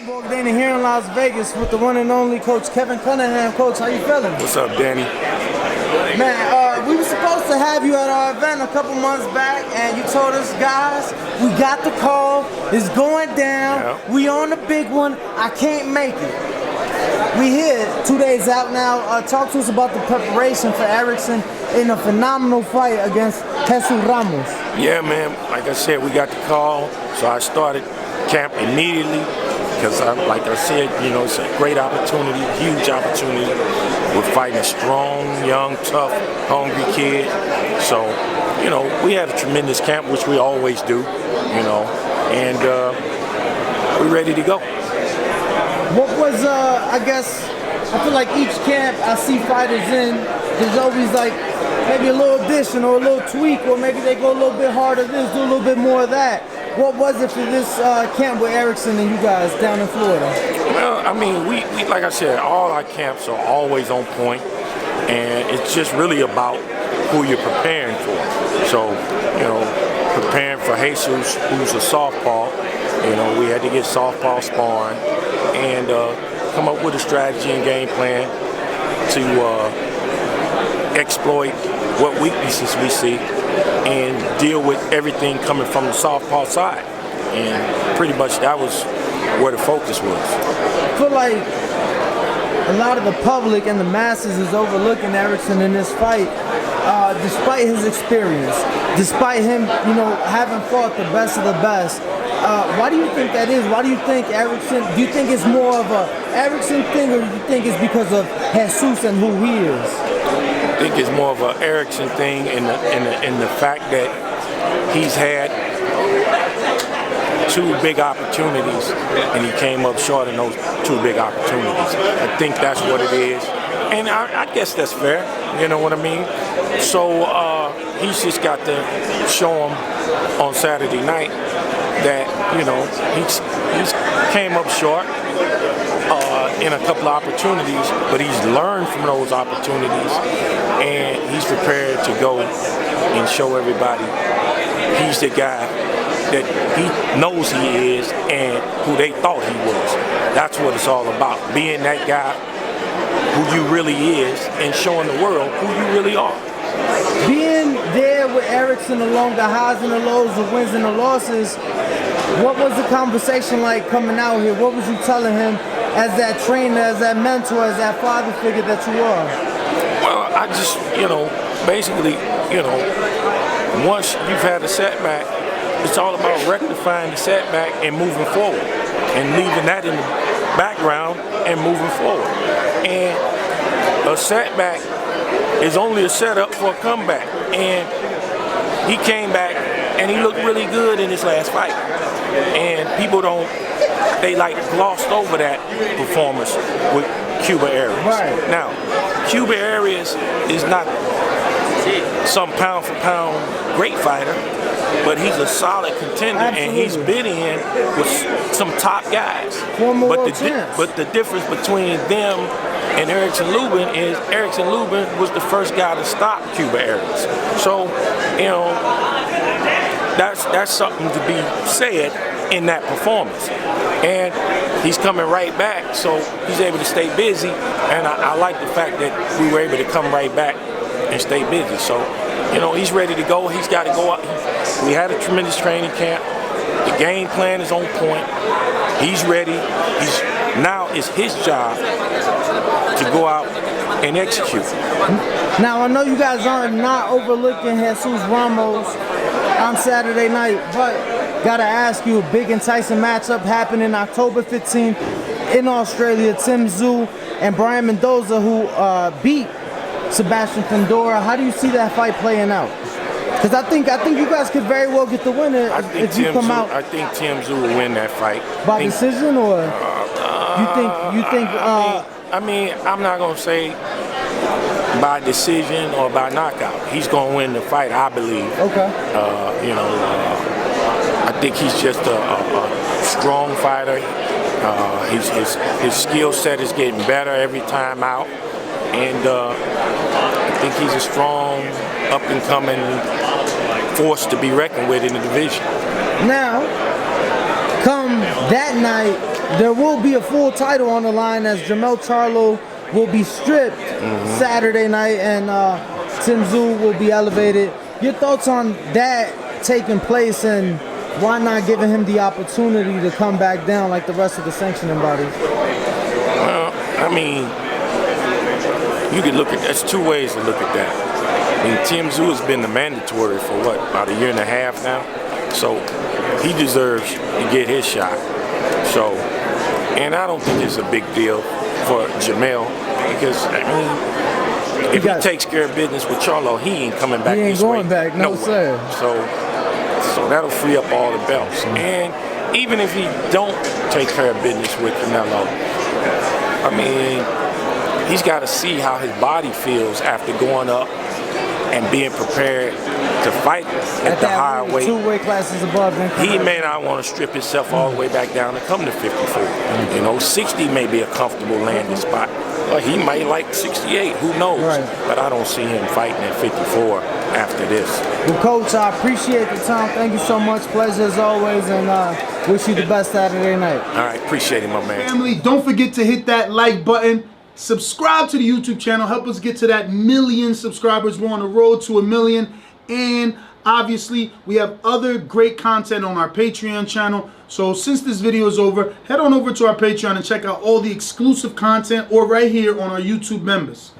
Danny here in Las Vegas with the one and only Coach Kevin Cunningham. Coach, how you feeling? What's up, Danny? Man, we were supposed to have you at our event a couple months back, and you told us, guys, we got the call, it's going down, we on the big one, I can't make it. We here 2 days out now. Talk to us about the preparation for Erickson in a phenomenal fight against Tzsyu-Ramos. Yeah, man, like I said, we got the call, so I started camp immediately because, like I said, you know, it's a great opportunity, huge opportunity. We're fighting a strong, young, tough, hungry kid. So, you know, we had a tremendous camp, which we always do, you know, and we're ready to go. What was, I guess, I feel like each camp I see fighters in, there's always like maybe a little addition or a little tweak, or maybe they go a little bit harder this, do a little bit more of that. What was it for this camp with Erickson and you guys down in Florida? Well, I mean, we like I said, all our camps are always on point, and it's just really about who you're preparing for. So, you know, preparing for Jesus, who's a southpaw, you know, we had to get southpaw sparring and come up with a strategy and game plan to exploit what weaknesses we see and deal with everything coming from the southpaw side. And pretty much that was where the focus was. I feel like a lot of the public and the masses is overlooking Erickson in this fight, despite his experience, despite him, you know, having fought the best of the best. Why do you think that is? Why do you think Erickson, do you think it's more of a Erickson thing, or do you think it's because of Jesus and who he is? I think it's more of an Erickson thing in the fact that he's had two big opportunities and he came up short in those two big opportunities. I think that's what it is. And I guess that's fair, you know what I mean? So he's just got to show him on Saturday night that, you know, he's came up short in a couple of opportunities, but he's learned from those opportunities and he's prepared to go and show everybody he's the guy that he knows he is and who they thought he was. That's what it's all about, being that guy who you really is and showing the world who you really are. Being there with Erickson along the highs and the lows, the wins and the losses, what was the conversation like coming out here? What was you telling him as that trainer, as that mentor, as that father figure that you are? Well, I just, you know, basically, you know, once you've had a setback, it's all about rectifying the setback and moving forward and leaving that in the background and moving forward. And a setback is only a setup for a comeback. And he came back and he looked really good in his last fight. And people they like glossed over that performance with Cuba Arias. Right. Now, Cuba Arias is not some pound for pound great fighter, but he's a solid contender. Absolutely. And he's been in with some top guys. But the difference between them and Erickson Lubin is Erickson Lubin was the first guy to stop Cuba Arias. So, you know, that's something to be said in that performance. And he's coming right back, so he's able to stay busy. And I like the fact that we were able to come right back and stay busy. So, you know, he's ready to go. He's got to go out. We had a tremendous training camp. The game plan is on point. He's ready. Now it's his job to go out and execute. Now, I know you guys are not overlooking Tzsyu-Ramos on Saturday night, but gotta ask you, a big enticing matchup happening October 15th in Australia. Tzsyu and Lubin-Mendoza, who beat Sebastian Fundora. How do you see that fight playing out? Because I think you guys could very well get the winner if you come out. I think Tzsyu will win that fight. By decision, or you think? I mean, I'm not gonna say by decision or by knockout. He's gonna win the fight, I believe. Okay. You know, I think he's just a strong fighter. His skill set is getting better every time out, and I think he's a strong, up-and-coming force to be reckoned with in the division. Now, come that night, there will be a full title on the line as Jermell Charlo will be stripped Saturday night and Tim Tszyu will be elevated. Your thoughts on that taking place and why not giving him the opportunity to come back down like the rest of the sanctioning bodies? Well, I mean, you could look at that's two ways to look at that. I mean, Tim Tszyu has been the mandatory for what, about a year and a half now? So he deserves to get his shot. So, and I don't think it's a big deal for Jermell because, I mean, if he takes care of business with Charlo, he ain't coming back this way. He ain't going back, no sir. So that'll free up all the belts. And even if he don't take care of business with Canelo, I mean, he's got to see how his body feels after going up and being prepared to fight at the higher weight. 2 weight classes above. He may not want to strip himself all the way back down to come to 54. You know, 60 may be a comfortable landing spot. Or he might like 68, who knows? Right. But I don't see him fighting at 54 after this. Well, Coach, I appreciate the time. Thank you so much. Pleasure as always, and wish you the best Saturday night. All right, appreciate it, my man. Family, don't forget to hit that like button. Subscribe to the YouTube channel. Help us get to that 1 million subscribers. We're on the road to 1 million. And obviously, we have other great content on our Patreon channel. So since this video is over, head on over to our Patreon and check out all the exclusive content or right here on our YouTube members.